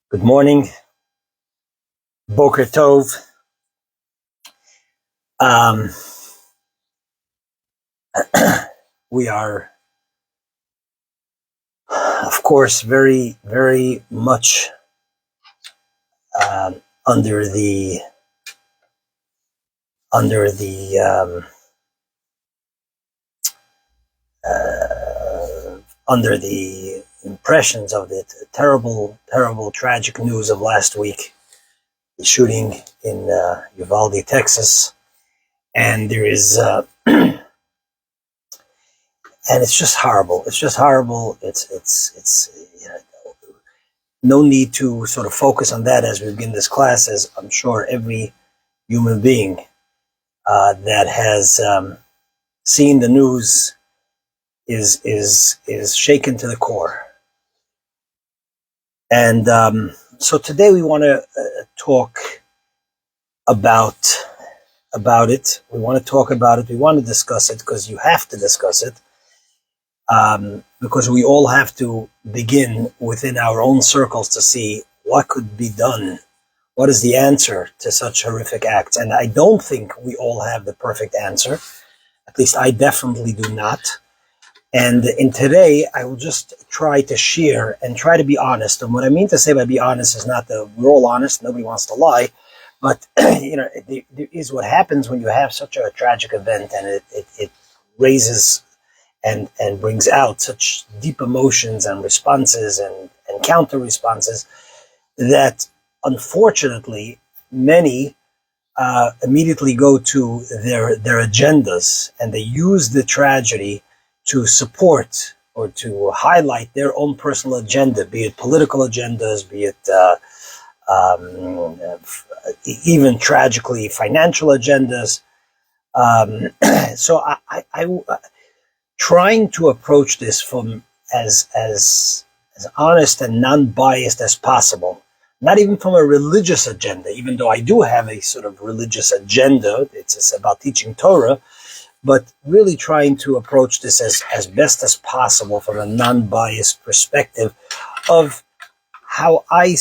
Good morning, Boker Tov. Um, we are, of course, very, very much under the under the under the impressions of the terrible, terrible, tragic news of last week, the shooting in Uvalde, Texas, and there is. And it's just horrible. It's just horrible. It's no need to sort of focus on that as we begin this class, as I'm sure every human being that has seen the news is shaken to the core. And so today we want to talk about it. We want to talk about it. We want to discuss it because you have to discuss it. Because we all have to begin within our own circles to see what could be done. What is the answer to such horrific acts? And I don't think we all have the perfect answer. At least I definitely do not. And in today, I will just try to share and try to be honest. And what I mean to say by be honest is not that we're all honest. Nobody wants to lie. But, there is what happens when you have such a tragic event and it raises and brings out such deep emotions and responses and counter responses that unfortunately many immediately go to their agendas, and they use the tragedy to support or to highlight their own personal agenda, be it political agendas, be it even tragically financial agendas. So I trying to approach this from as honest and non-biased as possible, not even from a religious agenda, even though I do have a sort of religious agenda. It's about teaching Torah, but really trying to approach this as best as possible from a non-biased perspective of how I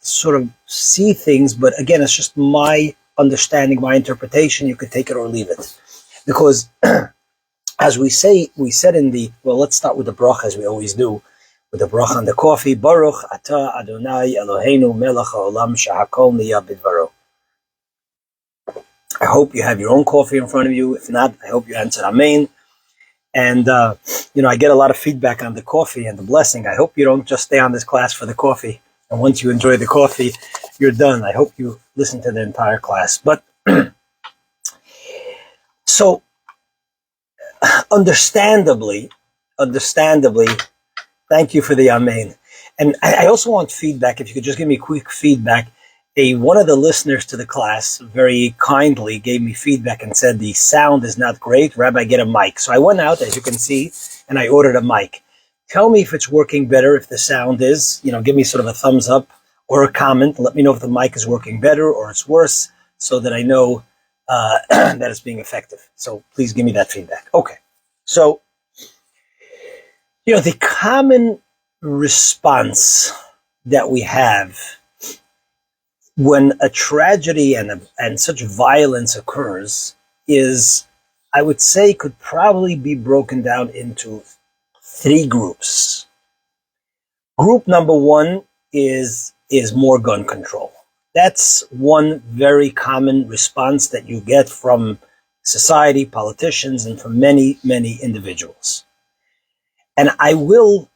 sort of see things. But again, it's just my understanding, my interpretation. You could take it or leave it, because as we said let's start with the bracha, as we always do, with the bracha on the coffee. Baruch atah Adonai Eloheinu melech haolam shehakol niyeh bidvaro. I hope you have your own coffee in front of you. If not, I hope you answered Amen. And, I get a lot of feedback on the coffee and the blessing. I hope you don't just stay on this class for the coffee. And once you enjoy the coffee, you're done. I hope you listen to the entire class. But so, understandably, thank you for the Amen. And I also want feedback. If you could just give me quick feedback. One of the listeners to the class very kindly gave me feedback and said the sound is not great. Rabbi, get a mic. So I went out, as you can see, and I ordered a mic. Tell me if it's working better, if the sound is, give me sort of a thumbs up or a comment. Let me know if the mic is working better or it's worse, so that I know that it's being effective. So please give me that feedback. Okay. So, the common response that we have when a tragedy and such violence occurs is, I would say, could probably be broken down into three groups. Group number one is more gun control. That's one very common response that you get from society, politicians, and from many, many individuals. And I will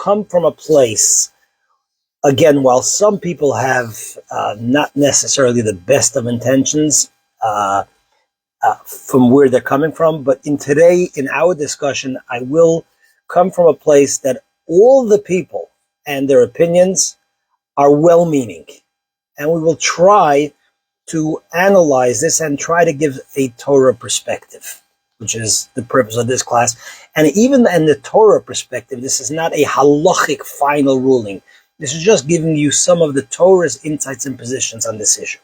come from a place. Again, while some people have not necessarily the best of intentions from where they're coming from, but in our discussion, I will come from a place that all the people and their opinions are well-meaning. And we will try to analyze this and try to give a Torah perspective, which is the purpose of this class. And even in the Torah perspective, this is not a halachic final ruling. This is just giving you some of the Torah's insights and positions on this issue.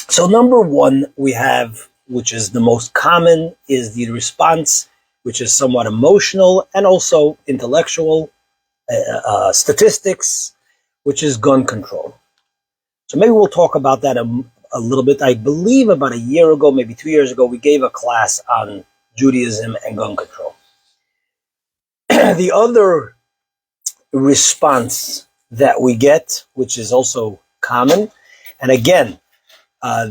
So number one we have, which is the most common, is the response which is somewhat emotional, and also intellectual, statistics, which is gun control. So maybe we'll talk about that a little bit. I believe about a year ago, maybe 2 years ago, we gave a class on Judaism and gun control. The other response that we get, which is also common, and again,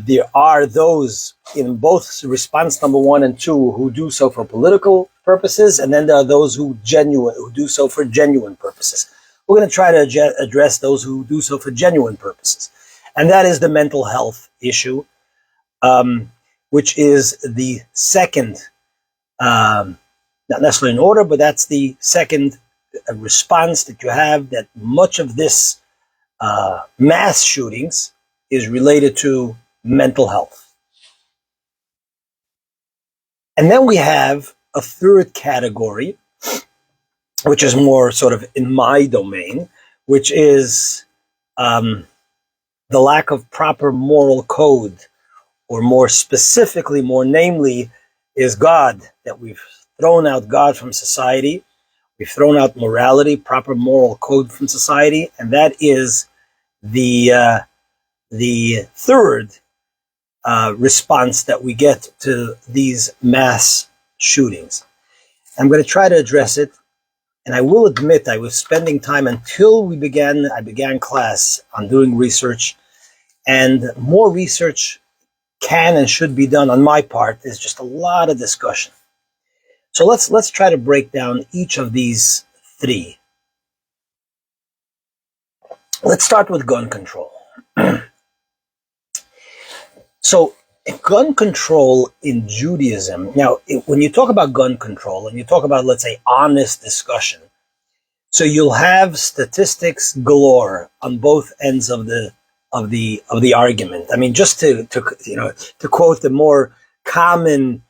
there are those in both response number 1 and 2 who do so for political purposes, and then there are those who do so for genuine purposes. We're going to try to address those who do so for genuine purposes, and that is the mental health issue, which is the second, not necessarily in order, but that's the second response that you have, that much of this mass shootings is related to mental health. And then we have a third category, which is more sort of in my domain, which is the lack of proper moral code, or more specifically, more namely, is God, that we've thrown out God from society. We've thrown out morality, proper moral code from society, and that is the third response that we get to these mass shootings. I'm going to try to address it, and I will admit I was spending time until I began class on doing research, and more research can and should be done on my part. There's just a lot of discussion. So let's try to break down each of these three. Let's start with gun control. So gun control in Judaism, now when you talk about gun control and you talk about, let's say, honest discussion, so you'll have statistics galore on both ends of the argument. I mean, just to quote the more common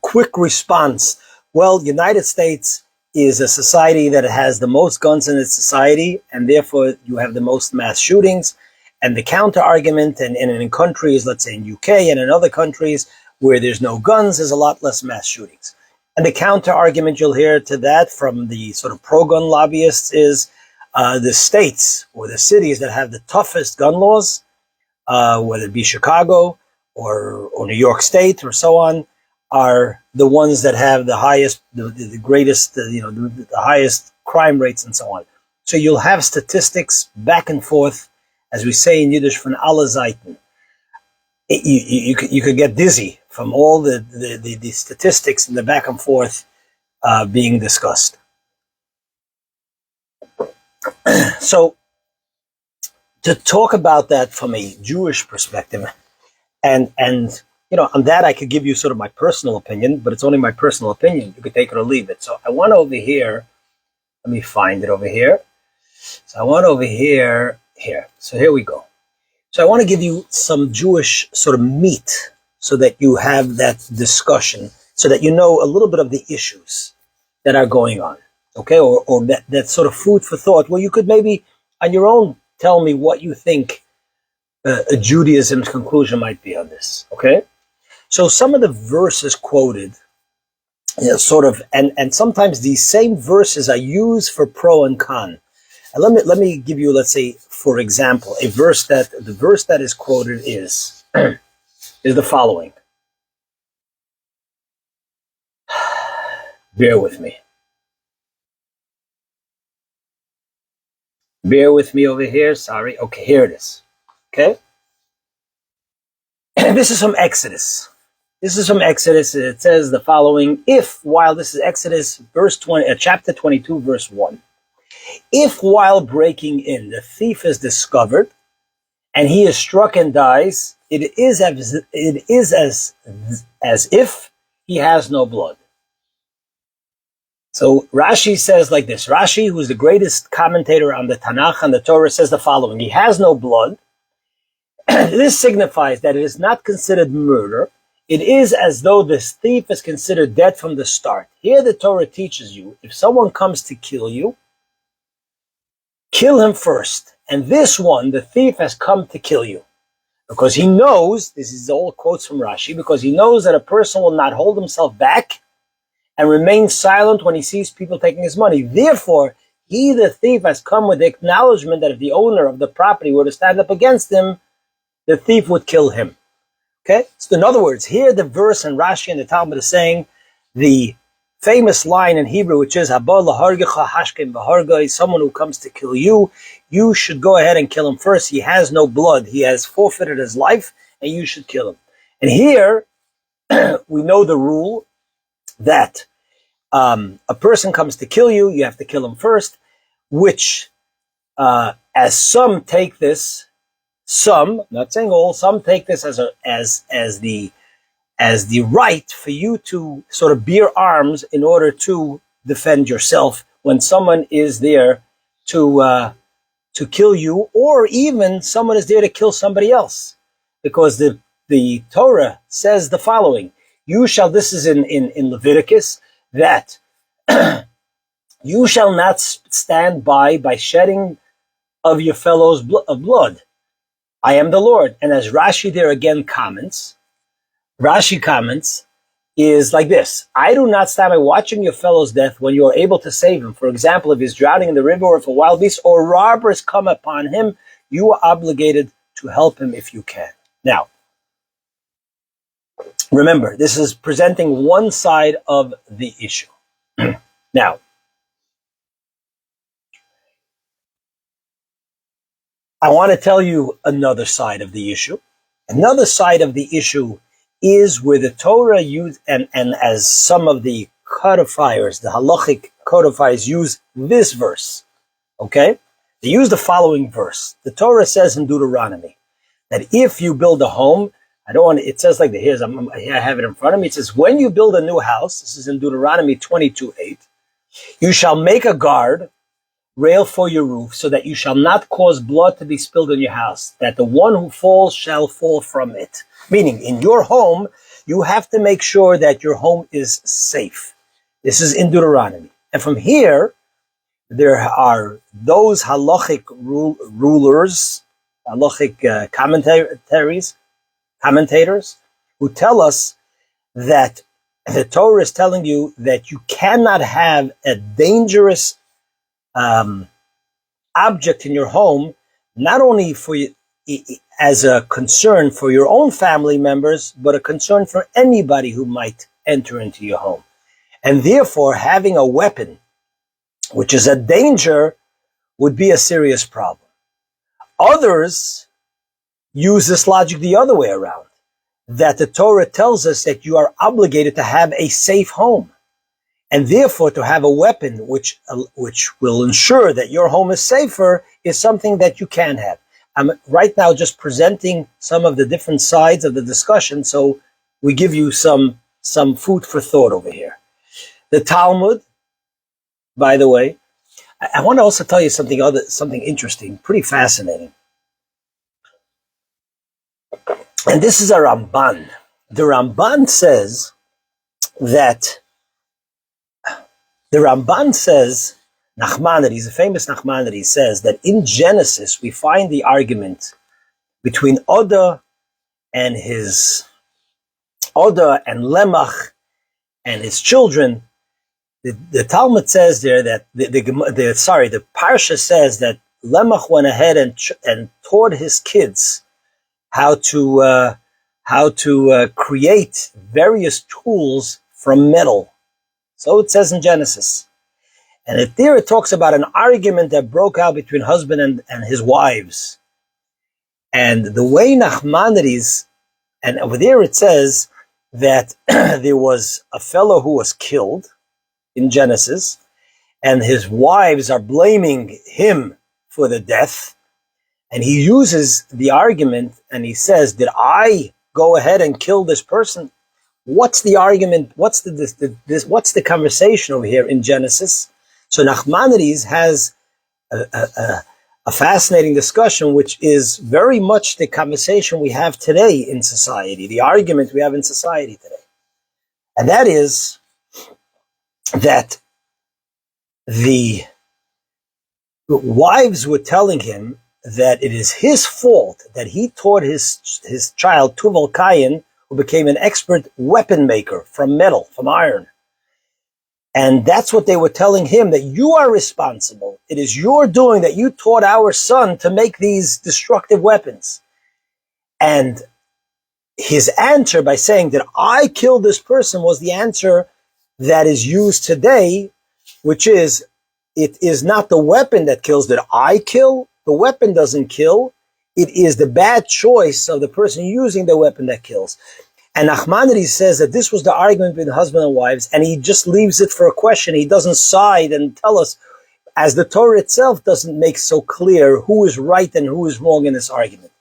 quick response, well, United States is a society that has the most guns in its society, and therefore you have the most mass shootings. And the counter argument, and in countries, let's say in UK and in other countries where there's no guns, there's a lot less mass shootings. And the counter argument you'll hear to that from the sort of pro-gun lobbyists is the states or the cities that have the toughest gun laws, whether it be Chicago or New York State or so on, are the ones that have the highest, the greatest, the highest crime rates and so on. So you'll have statistics back and forth, as we say in Yiddish, von alle Seiten. You could get dizzy from all the statistics and the back and forth being discussed. So to talk about that from a Jewish perspective, and on that I could give you sort of my personal opinion, but it's only my personal opinion. You could take it or leave it. So I want over here, let me find it over here. So I want over here. So here we go. So I want to give you some Jewish sort of meat so that you have that discussion, so that you know a little bit of the issues that are going on, okay? Or that sort of food for thought, where you could maybe on your own tell me what you think a Judaism's conclusion might be on this, okay? So some of the verses quoted, sort of, and sometimes these same verses are used for pro and con. And let me give you, let's say, for example, the verse that is quoted is the following. Bear with me. Bear with me over here. Sorry. Okay, here it is. Okay. This is from Exodus. It says the following: this is Exodus, chapter 22, verse 1. If while breaking in the thief is discovered and he is struck and dies, it is as if he has no blood. So Rashi says like this. Rashi, who is the greatest commentator on the Tanakh and the Torah, says the following: he has no blood. This signifies that it is not considered murder. It is as though this thief is considered dead from the start. Here the Torah teaches you, if someone comes to kill you, kill him first. And this one, the thief, has come to kill you. Because he knows, this is all quotes from Rashi, because he knows that a person will not hold himself back and remains silent when he sees people taking his money. Therefore, he, the thief, has come with the acknowledgement that if the owner of the property were to stand up against him, the thief would kill him. Okay? So in other words, here the verse in Rashi and the Talmud is saying the famous line in Hebrew, which is, Haba lahargecha hashkem v'harga, someone who comes to kill you, you should go ahead and kill him first. He has no blood. He has forfeited his life, and you should kill him. And here, we know the rule that a person comes to kill you, you have to kill him first, which, as some take this, some, not saying all, some take this as the right for you to sort of bear arms in order to defend yourself when someone is there to kill you, or even someone is there to kill somebody else, because the Torah says the following: "You shall." This is in Leviticus, that you shall not stand by shedding of your fellow's blood. I am the Lord. And as Rashi there again comments, is like this: I do not stand by watching your fellow's death when you are able to save him. For example, if he's drowning in the river, or if a wild beast or robbers come upon him, you are obligated to help him if you can. Now, remember, this is presenting one side of the issue. Now, I want to tell you another side of the issue. Another side of the issue is where the Torah used, and as some of the codifiers, the halachic codifiers, use this verse. Okay? They use the following verse. The Torah says in Deuteronomy that if you build a home, it says like here, I have it in front of me. It says, when you build a new house, this is in Deuteronomy 22:8, you shall make a guard rail for your roof, so that you shall not cause blood to be spilled in your house, that the one who falls shall fall from it. Meaning, in your home, you have to make sure that your home is safe. This is in Deuteronomy. And from here, there are those halachic rulers, halachic commentators, who tell us that the Torah is telling you that you cannot have a dangerous object in your home, not only for you, as a concern for your own family members, but a concern for anybody who might enter into your home. And therefore, having a weapon, which is a danger, would be a serious problem. Others use this logic the other way around, that the Torah tells us that you are obligated to have a safe home. And therefore, to have a weapon which will ensure that your home is safer is something that you can have. I'm right now just presenting some of the different sides of the discussion, so we give you some food for thought over here. The Talmud, by the way, I want to also tell you something interesting, pretty fascinating. And this is a Ramban. The Ramban says that Nachmanides, a famous Nachmanides, says that in Genesis we find the argument between Oda and Lemach and his children. The Talmud says there that the Parsha says that Lemach went ahead and taught his kids how to create various tools from metal. So it says in Genesis. And there it talks about an argument that broke out between husband and his wives. And the way Nachmanides, and over there it says that there was a fellow who was killed in Genesis, and his wives are blaming him for the death. And he uses the argument and he says, did I go ahead and kill this person? What's the argument? What's the conversation over here in Genesis? So Nachmanides has a fascinating discussion, which is very much the conversation we have today in society, the argument we have in society today. And that is that the wives were telling him that it is his fault that he taught his child, Tuval Kayin, who became an expert weapon maker from metal, from iron. And that's what they were telling him, that you are responsible. It is your doing that you taught our son to make these destructive weapons. And his answer by saying that I killed this person was the answer that is used today, which is, it is not the weapon that kills that I kill. The weapon doesn't kill. It is the bad choice of the person using the weapon that kills. And Nachmanides says that this was the argument between husband and wives, and he just leaves it for a question. He doesn't side and tell us, as the Torah itself doesn't make so clear who is right and who is wrong in this argument.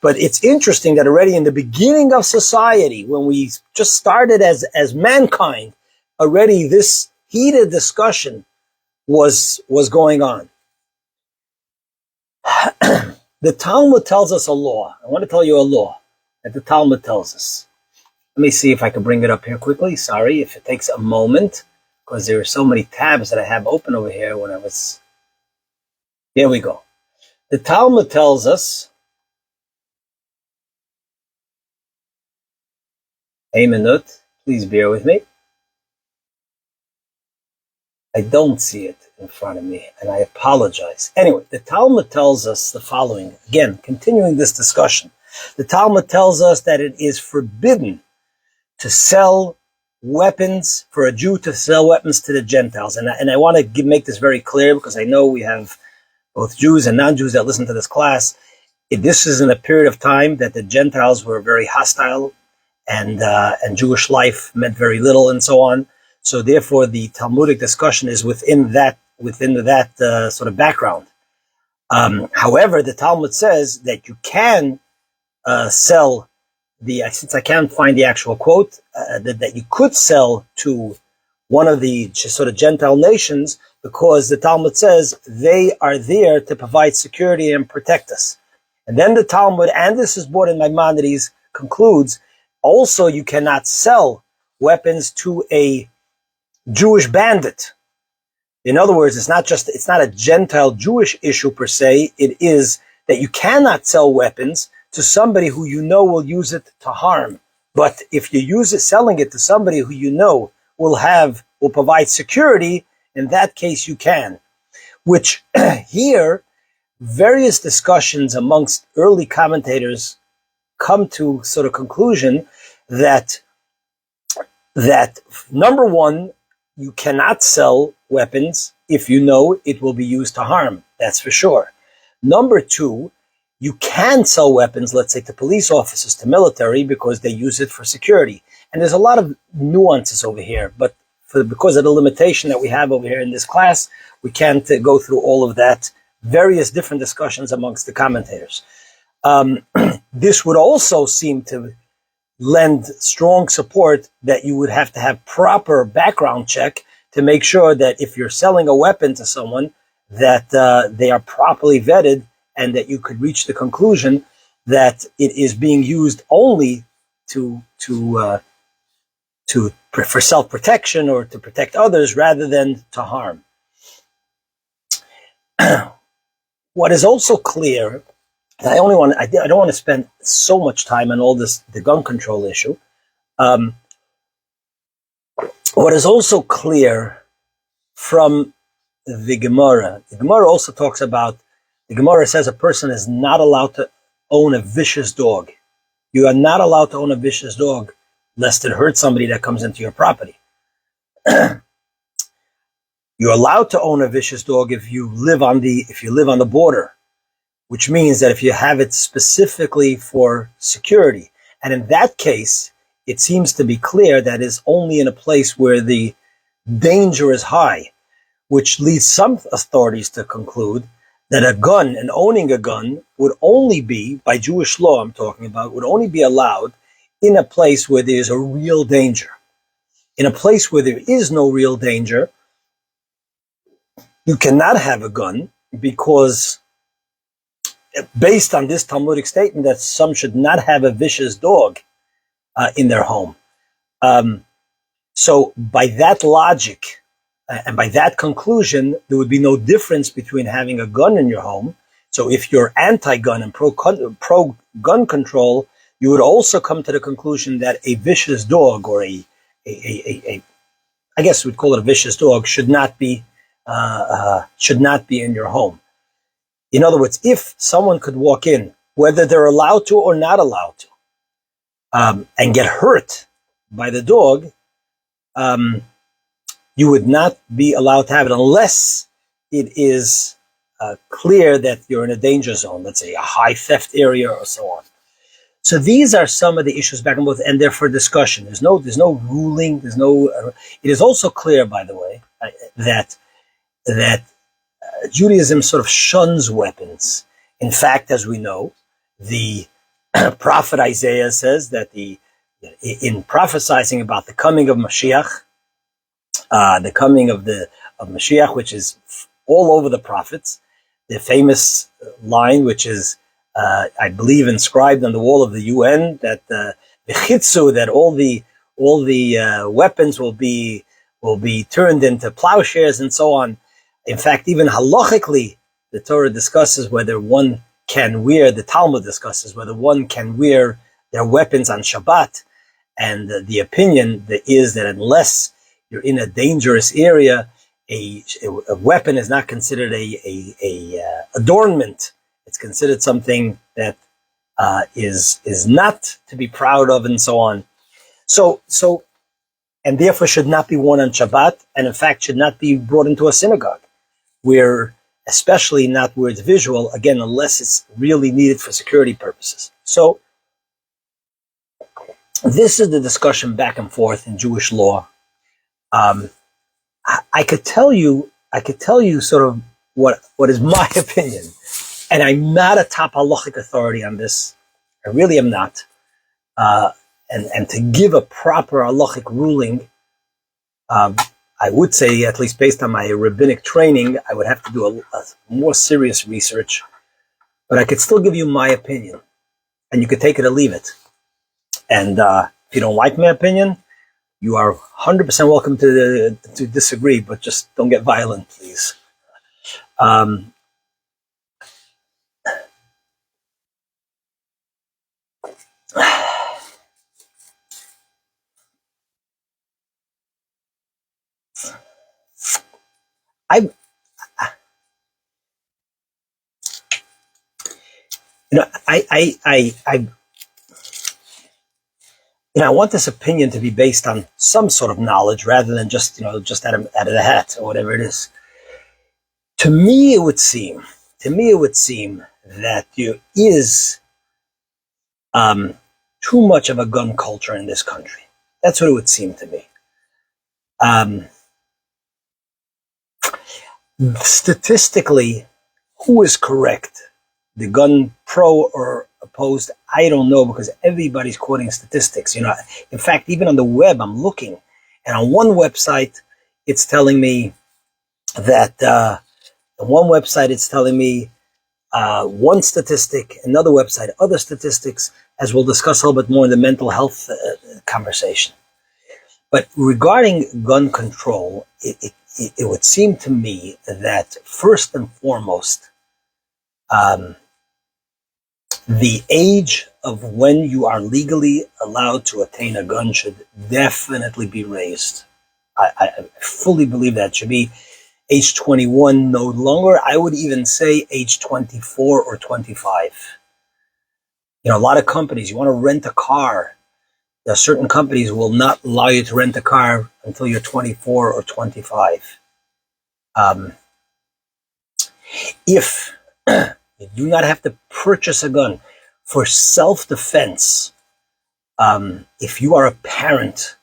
But it's interesting that already in the beginning of society, when we just started as mankind, already this heated discussion was going on. The Talmud tells us a law. I want to tell you a law that the Talmud tells us. Let me see if I can bring it up here quickly. Sorry if it takes a moment, because there are so many tabs that I have open over here when I was... Here we go. The Talmud tells us... A minute, please bear with me. I don't see it in front of me, and I apologize. Anyway, the Talmud tells us the following. Again, continuing this discussion. The Talmud tells us that it is forbidden to sell weapons, for a Jew to sell weapons to the Gentiles. And I want to make this very clear, because I know we have both Jews and non-Jews that listen to this class. This is in a period of time that the Gentiles were very hostile, and Jewish life meant very little, and so on. So therefore, the Talmudic discussion is within that sort of background. However, the Talmud says that you can sell since I can't find the actual quote, that you could sell to one of the sort of Gentile nations, because the Talmud says they are there to provide security and protect us. And then the Talmud, and this is brought in Maimonides, concludes, also you cannot sell weapons to a Jewish bandit. In other words, it's not a Gentile Jewish issue per se. It is that you cannot sell weapons to somebody who you know will use it to harm. But if you selling it to somebody who you know will provide security, in that case you can. Which here, various discussions amongst early commentators come to sort of conclusion that number one, you cannot sell weapons if you know it will be used to harm. That's for sure. Number two, you can sell weapons, let's say, to police officers, to military, because they use it for security. And there's a lot of nuances over here, but because of the limitation that we have over here in this class, we can't go through all of that. Various different discussions amongst the commentators. This would also seem to lend strong support that you would have to have proper background check to make sure that if you're selling a weapon to someone, that they are properly vetted, and that you could reach the conclusion that it is being used only for self-protection or to protect others rather than to harm. What is also clear, and I don't want to spend so much time on all this, the gun control issue. What is also clear from the Gemara also talks about, the Gemara says a person is not allowed to own a vicious dog. You are not allowed to own a vicious dog lest it hurt somebody that comes into your property. You're allowed to own a vicious dog if you live on the border, which means that if you have it specifically for security. And in that case, it seems to be clear that is only in a place where the danger is high, which leads some authorities to conclude that a gun, and owning a gun, would only be, by Jewish law I'm talking about, would only be allowed in a place where there's a real danger. In a place where there is no real danger, you cannot have a gun, because based on this Talmudic statement that some should not have a vicious dog in their home. So by that logic, and by that conclusion, there would be no difference between having a gun in your home. So if you're anti-gun and pro-gun control, you would also come to the conclusion that a vicious dog or a I guess we'd call it a vicious dog, should not be in your home. In other words, if someone could walk in, whether they're allowed to or not allowed to, and get hurt by the dog, you would not be allowed to have it unless it is clear that you're in a danger zone, let's say a high theft area or so on. So these are some of the issues back and forth, and they're for discussion. There's no ruling. It is also clear, by the way, that Judaism sort of shuns weapons. In fact, as we know, the prophet Isaiah says that in prophesizing about the coming of Mashiach, of Mashiach, which is all over the prophets, the famous line, which is, I believe, inscribed on the wall of the UN, that the chitzu, that all the weapons will be turned into plowshares and so on. In fact, even halachically, the Torah discusses whether one can wear, the Talmud discusses whether one can wear their weapons on Shabbat, and the opinion is that unless you're in a dangerous area, a weapon is not considered a adornment. It's considered something that is not to be proud of, and so on. So, and therefore should not be worn on Shabbat, and in fact should not be brought into a synagogue, where especially not where it's visual, again, unless it's really needed for security purposes. So this is the discussion back and forth in Jewish law. I could tell you sort of what is my opinion, and I'm not a top halachic authority on this. I really am not. And to give a proper halachic ruling, I would say, at least based on my rabbinic training, I would have to do a more serious research. But I could still give you my opinion, and you could take it or leave it. And if you don't like my opinion, you are 100% welcome to disagree, but just don't get violent, please. I want this opinion to be based on some sort of knowledge rather than just out of the hat or whatever it is. To me, it would seem that there is too much of a gun culture in this country. That's what it would seem to me. Statistically, who is correct? The gun pro or opposed? I don't know, because everybody's quoting statistics. In fact, even on the web, I'm looking, and on one website, it's telling me that one statistic, another website, other statistics, as we'll discuss a little bit more in the mental health conversation. But regarding gun control, it would seem to me that first and foremost, the age of when you are legally allowed to attain a gun should definitely be raised. I fully believe that should be age 21 no longer. I would even say age 24 or 25. A lot of companies, you want to rent a car, there are certain companies will not allow you to rent a car until you're 24 or 25. If you do not have to purchase a gun for self-defense, if you are a parent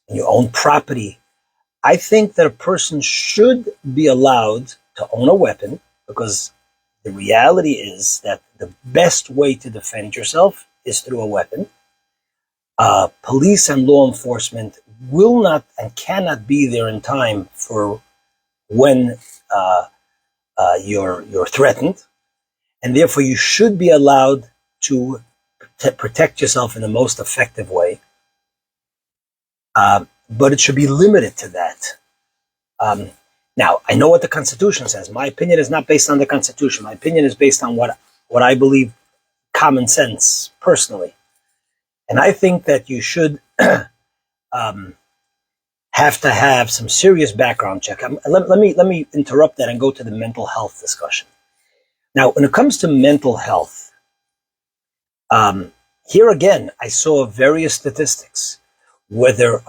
and you own property, I think that a person should be allowed to own a weapon, because the reality is that the best way to defend yourself is through a weapon. Police and law enforcement will not and cannot be there in time for when you're threatened, and therefore you should be allowed to protect yourself in the most effective way. But it should be limited to that. Now, I know what the Constitution says. My opinion is not based on the Constitution. My opinion is based on what I believe, common sense, personally. And I think that you should have to have some serious background check. Let me interrupt that and go to the mental health discussion. Now, when it comes to mental health, here again, I saw various statistics, whether,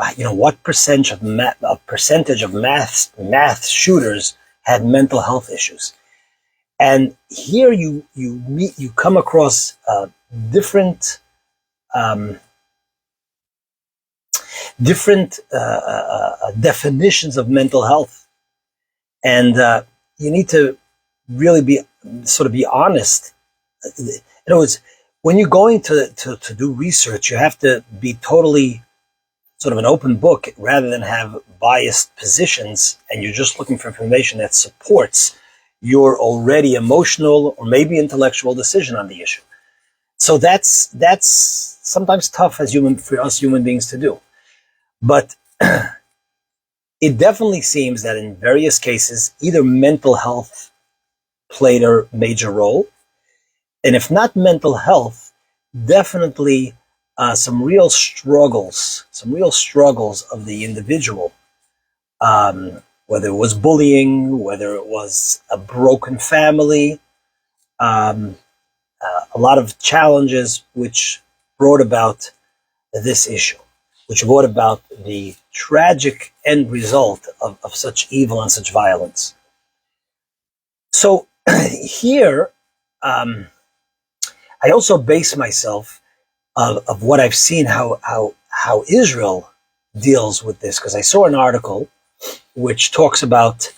what percentage of math shooters had mental health issues. And here you come across different definitions of mental health, and you need to really be honest. In other words, when you're going to do research, you have to be totally sort of an open book rather than have biased positions, and you're just looking for information that supports your already emotional or maybe intellectual decision on the issue. So that's sometimes tough for us human beings to do. But it definitely seems that in various cases, either mental health played a major role, and if not mental health, definitely some real struggles of the individual, whether it was bullying, whether it was a broken family, a lot of challenges which brought about this issue, which brought about the tragic end result of such evil and such violence. So here, I also base myself of what I've seen, how Israel deals with this, because I saw an article which talks about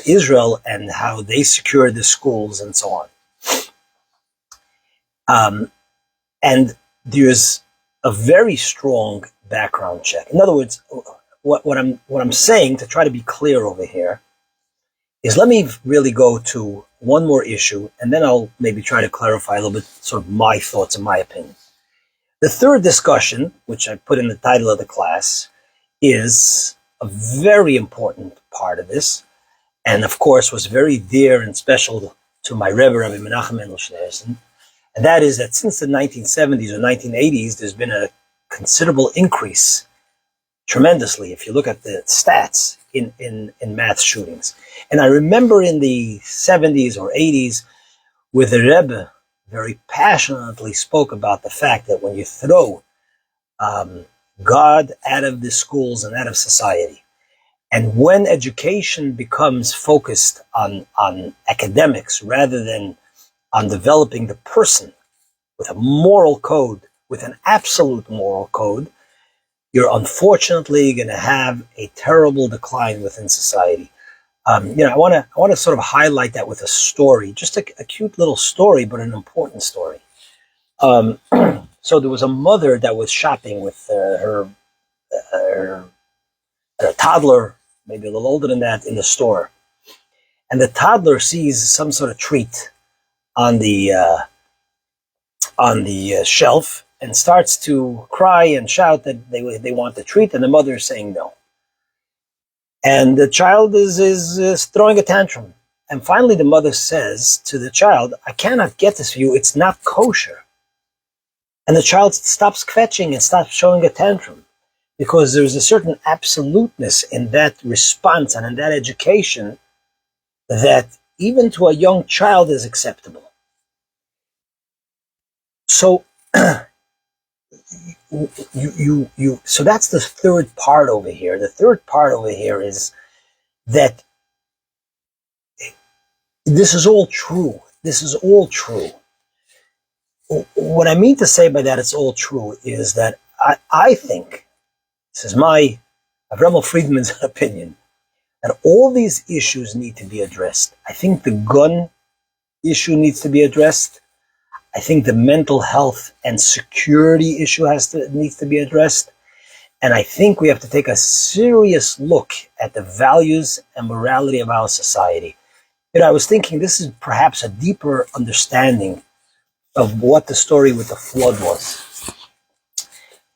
Israel and how they secured the schools and so on. And there's a very strong background check. In other words, what I'm saying, to try to be clear over here, is let me really go to one more issue, and then I'll maybe try to clarify a little bit sort of my thoughts and my opinion. The third discussion, which I put in the title of the class, is a very important part of this, and of course was very dear and special to my Rebbe, Rabbi Menachem Mendel Schneerson, and that is that since the 1970s or 1980s, there's been a considerable increase, tremendously, if you look at the stats in math shootings. And I remember in the 70s or 80s, where the Rebbe very passionately spoke about the fact that when you throw God out of the schools and out of society, and when education becomes focused on academics rather than on developing the person with a moral code, with an absolute moral code, you're unfortunately going to have a terrible decline within society. I want to sort of highlight that with a story, just a cute little story, but an important story. So there was a mother that was shopping with her toddler, maybe a little older than that, in the store, and the toddler sees some sort of treat on the shelf and starts to cry and shout that they want the treat, and the mother is saying no. And the child is throwing a tantrum. And finally the mother says to the child, I cannot get this for you, it's not kosher. And the child stops kvetching and stops showing a tantrum, because there's a certain absoluteness in that response and in that education that even to a young child is acceptable. So so that's the third part over here. The third part over here is that this is all true. This is all true. What I mean to say by that it's all true is that I think, this is my Avramo Friedman's opinion, that all these issues need to be addressed. I think the gun issue needs to be addressed. I think the mental health and security issue needs to be addressed. And I think we have to take a serious look at the values and morality of our society. I was thinking this is perhaps a deeper understanding of what the story with the flood was.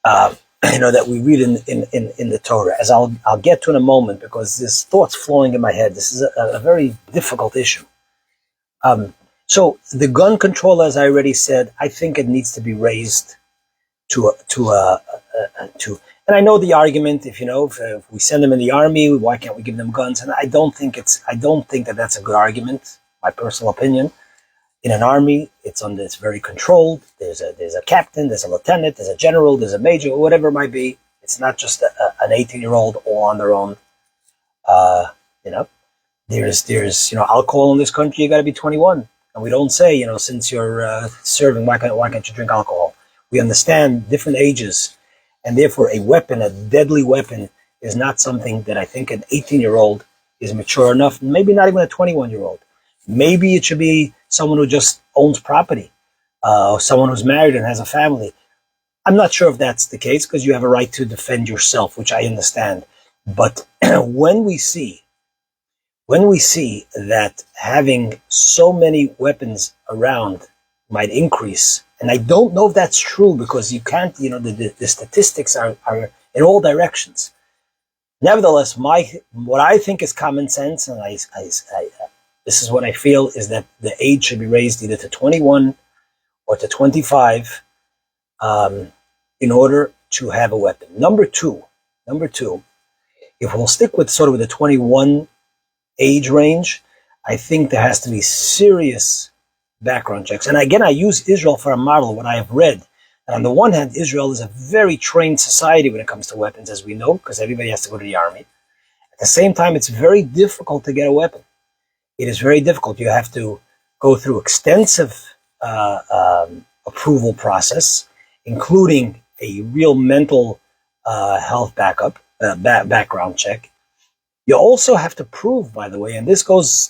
That we read in the Torah, as I'll get to in a moment, because there's thoughts flowing in my head. This is a very difficult issue. So the gun control, as I already said, I think it needs to be raised to And I know the argument, if we send them in the army, why can't we give them guns? And I don't think that that's a good argument, my personal opinion. In an army, it's very controlled. There's a captain, there's a lieutenant, there's a general, there's a major, whatever it might be. It's not just an 18-year-old all on their own. You know, there's alcohol in this country. You got to be 21, and we don't say since you're serving, why can't you drink alcohol? We understand different ages. And therefore, a weapon, a deadly weapon, is not something that I think an 18-year-old is mature enough, maybe not even a 21-year-old. Maybe it should be someone who just owns property, or someone who's married and has a family. I'm not sure if that's the case, because you have a right to defend yourself, which I understand. But when we see that having so many weapons around might increase, and I don't know if that's true, because you can't, the statistics are in all directions. Nevertheless, what I think is common sense, and this is what I feel, is that the age should be raised either to 21 or to 25 in order to have a weapon. Number two, if we'll stick with sort of the 21 age range, I think there has to be serious background checks. And again, I use Israel for a model, what I have read. And on the one hand, Israel is a very trained society when it comes to weapons, as we know, because everybody has to go to the army. At the same time, it's very difficult to get a weapon. It is very difficult. You have to go through extensive approval process, including a real mental health background check. You also have to prove, by the way, and this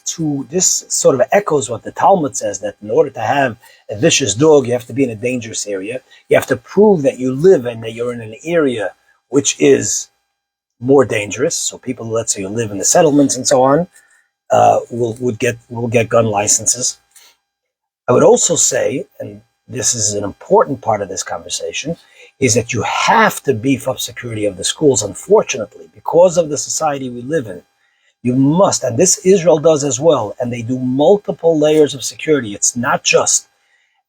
sort of echoes what the Talmud says, that in order to have a vicious dog, you have to be in a dangerous area. You have to prove that you live and that you're in an area which is more dangerous. So people, let's say you live in the settlements and so on, will get gun licenses. I would also say, and this is an important part of this conversation, is that you have to beef up security of the schools. Unfortunately, because of the society we live in, you must, and this Israel does as well, and they do multiple layers of security. It's not just,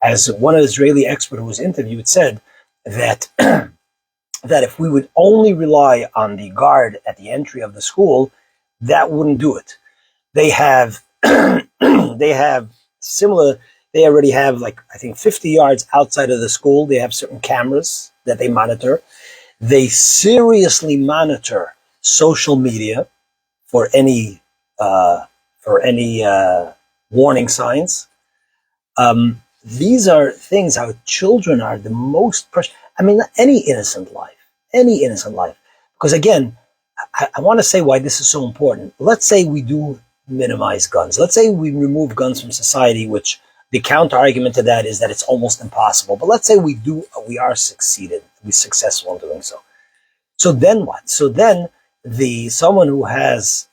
as one Israeli expert who was interviewed said, that that if we would only rely on the guard at the entry of the school, that wouldn't do it. They have they already have, like, I think 50 yards outside of the school, they have certain cameras that they monitor. They seriously monitor social media for any warning signs. These are things how children are the most precious. I mean, any innocent life. Because again, I want to say why this is so important. Let's say we do minimize guns. Let's say we remove guns from society, which the counter argument to that is that it's almost impossible. But let's say we are successful in doing so. So then what? So then someone who has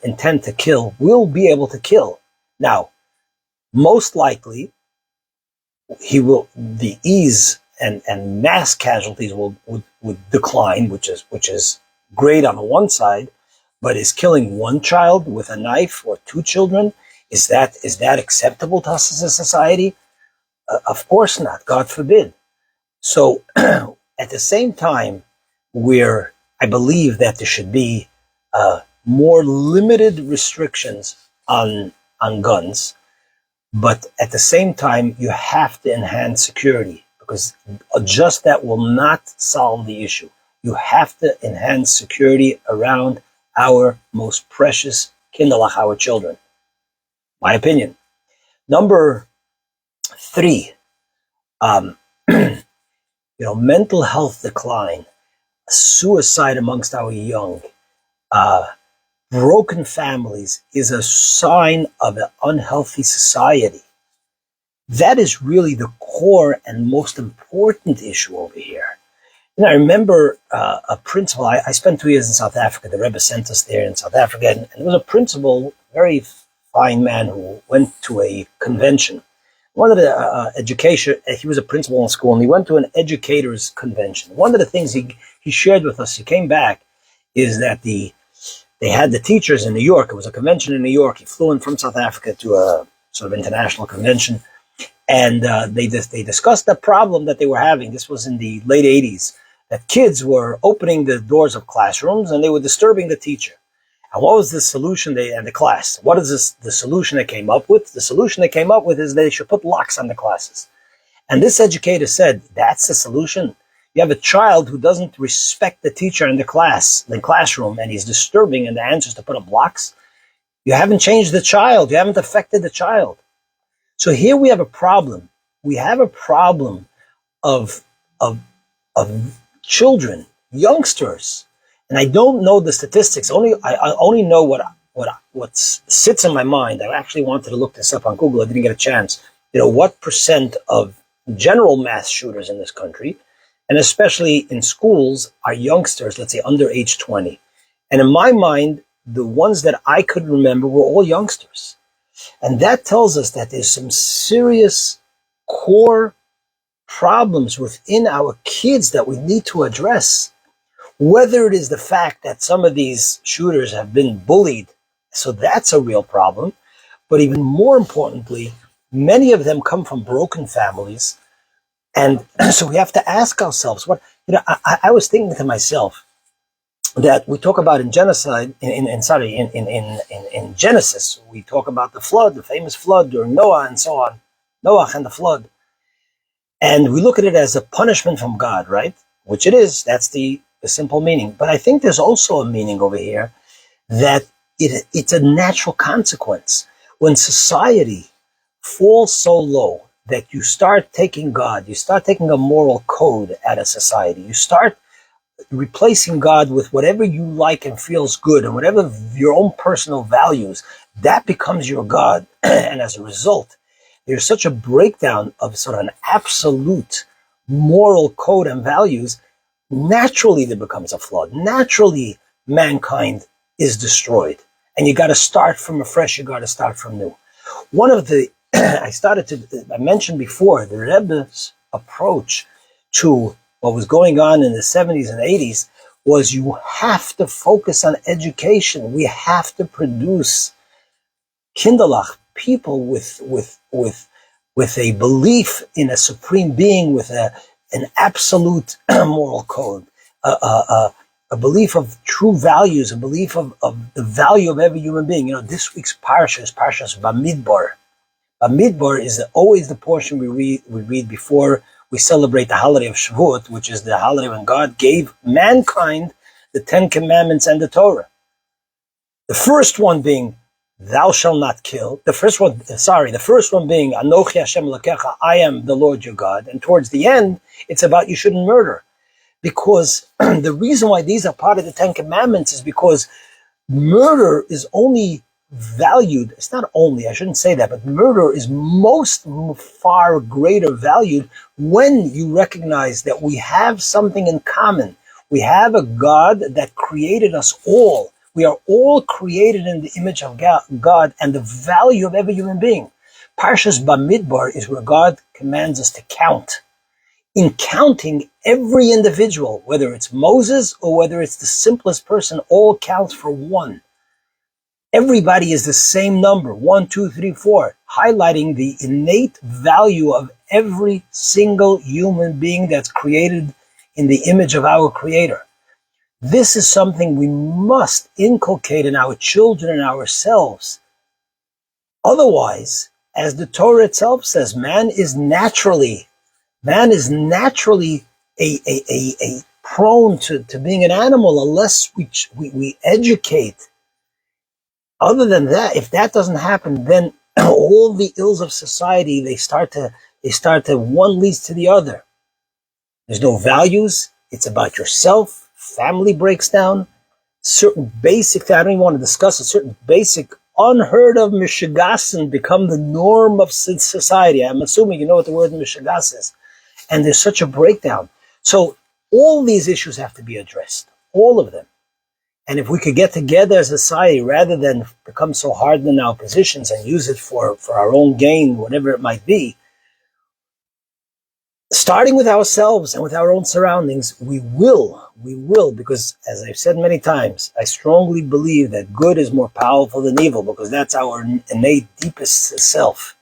intent to kill will be able to kill. Now, most likely, the ease and mass casualties would decline, which is great on the one side, but is killing one child with a knife or two children, is that acceptable to us as a society? Of course not. God forbid. So at the same time, I believe that there should be more limited restrictions on guns, but at the same time, you have to enhance security, because just that will not solve the issue. You have to enhance security around our most precious kindalach, our children. My opinion. Number 3, mental health decline, suicide amongst our young, broken families is a sign of an unhealthy society. That is really the core and most important issue over here. And I remember a principal. I spent 2 years in South Africa. The Rebbe sent us there in South Africa, and there was a principal, very fine man, who went to a convention. One of the he was a principal in school, and he went to an educators convention. One of the things he shared with us, he came back, is that they had the teachers in New York. It was a convention in New York. He flew in from South Africa to a sort of international convention, and they discussed the problem that they were having. This was in the late 80s, that kids were opening the doors of classrooms and they were disturbing the teacher. And what was the solution and the class? What is the solution they came up with? The solution they came up with is they should put locks on the classes. And this educator said, that's the solution. You have a child who doesn't respect the teacher in the classroom, and he's disturbing, and the answer is to put up locks. You haven't changed the child. You haven't affected the child. So here we have a problem. We have a problem of children, youngsters, and I don't know the statistics. I only know what sits in my mind. I actually wanted to look this up on Google. I didn't get a chance. What percent of general mass shooters in this country, and especially in schools, are youngsters, let's say under age 20. And in my mind, the ones that I could remember were all youngsters. And that tells us that there's some serious core problems within our kids that we need to address. Whether it is the fact that some of these shooters have been bullied, so that's a real problem. But even more importantly, many of them come from broken families. And so we have to ask ourselves, I was thinking to myself that we talk about in genocide, in Genesis, we talk about the flood, the famous flood during Noah and so on, Noah and the flood. And we look at it as a punishment from God, right? Which it is. That's the simple meaning. But I think there's also a meaning over here that it's a natural consequence. When society falls so low that you start taking God, you start taking a moral code out of society, you start replacing God with whatever you like and feels good and whatever your own personal values, that becomes your God. And as a result, there's such a breakdown of sort of an absolute moral code and values. Naturally, there becomes a flood. Naturally, mankind is destroyed. And you got to start from afresh. You got to start from new. One of the, I mentioned before, the Rebbe's approach to what was going on in the 70s and 80s was you have to focus on education. We have to produce kinderlach, people with a belief in a supreme being, with an absolute moral code, a belief of true values, a belief of the value of every human being. This week's parsha is Parshas Bamidbar. Bamidbar is always the portion we read before we celebrate the holiday of Shavuot, which is the holiday when God gave mankind the 10 Commandments and the Torah. The first one being, thou shalt not kill. The first one being, Anochi Hashem Elokecha, I am the Lord your God. And towards the end, it's about you shouldn't murder. Because the reason why these are part of the 10 Commandments is because murder is only valued, it's not only, I shouldn't say that, but murder is far greater valued when you recognize that we have something in common. We have a God that created us all. We are all created in the image of God and the value of every human being. Parshas Bamidbar is where God commands us to count. In counting, every individual, whether it's Moses or whether it's the simplest person, all counts for one. Everybody is the same number, 1, 2, 3, 4, highlighting the innate value of every single human being that's created in the image of our Creator. This is something we must inculcate in our children and ourselves. Otherwise, as the Torah itself says, man is naturally a prone to being an animal unless we educate. Other than that, if that doesn't happen, then all the ills of society, they start to one leads to the other. There's no values. It's about yourself. Family breaks down. Certain basic, I don't even want to discuss it, certain basic unheard of mishigasin become the norm of society. I'm assuming you know what the word mishigas is. And there's such a breakdown. So all these issues have to be addressed. All of them. And if we could get together as a society rather than become so hardened in our positions and use it for our own gain, whatever it might be, starting with ourselves and with our own surroundings, we will, because as I've said many times, I strongly believe that good is more powerful than evil because that's our innate deepest self.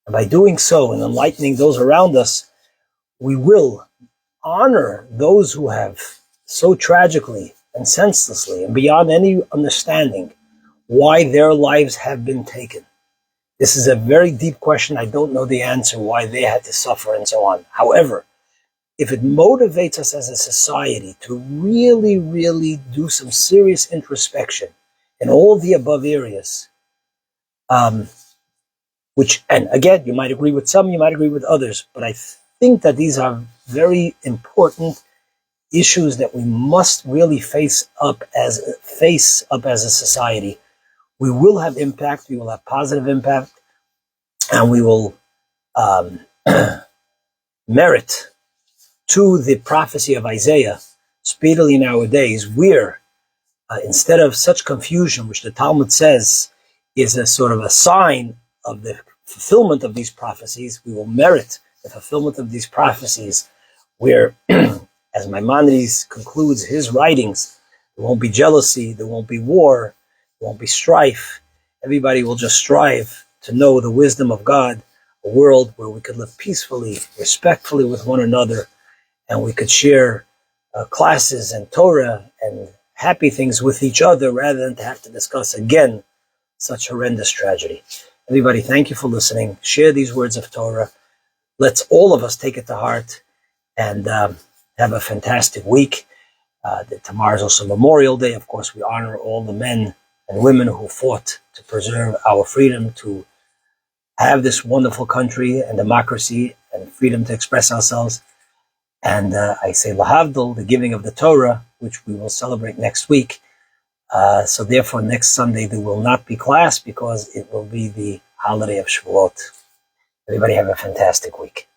And by doing so and enlightening those around us, we will honor those who have so tragically and senselessly and beyond any understanding why their lives have been taken. This is a very deep question. I don't know the answer why they had to suffer and so on. However, if it motivates us as a society to really, really do some serious introspection in all the above areas, which, and again, you might agree with some, you might agree with others, but I think that these are very important issues that we must really face up as a society. We will have impact, we will have positive impact, and we will merit to the prophecy of Isaiah speedily nowadays, where instead of such confusion, which the Talmud says is a sort of a sign of the fulfillment of these prophecies, we will merit the fulfillment of these prophecies, where, as Maimonides concludes his writings, there won't be jealousy, there won't be war, there won't be strife. Everybody will just strive to know the wisdom of God, a world where we could live peacefully, respectfully with one another, and we could share classes and Torah and happy things with each other rather than to have to discuss again such horrendous tragedy. Everybody, thank you for listening. Share these words of Torah. Let's all of us take it to heart and have a fantastic week. Tomorrow is also Memorial Day. Of course, we honor all the men and women who fought to preserve our freedom to have this wonderful country and democracy and freedom to express ourselves. And I say Lahavdil, the giving of the Torah, which we will celebrate next week. So therefore, next Sunday there will not be class because it will be the holiday of Shavuot. Everybody have a fantastic week.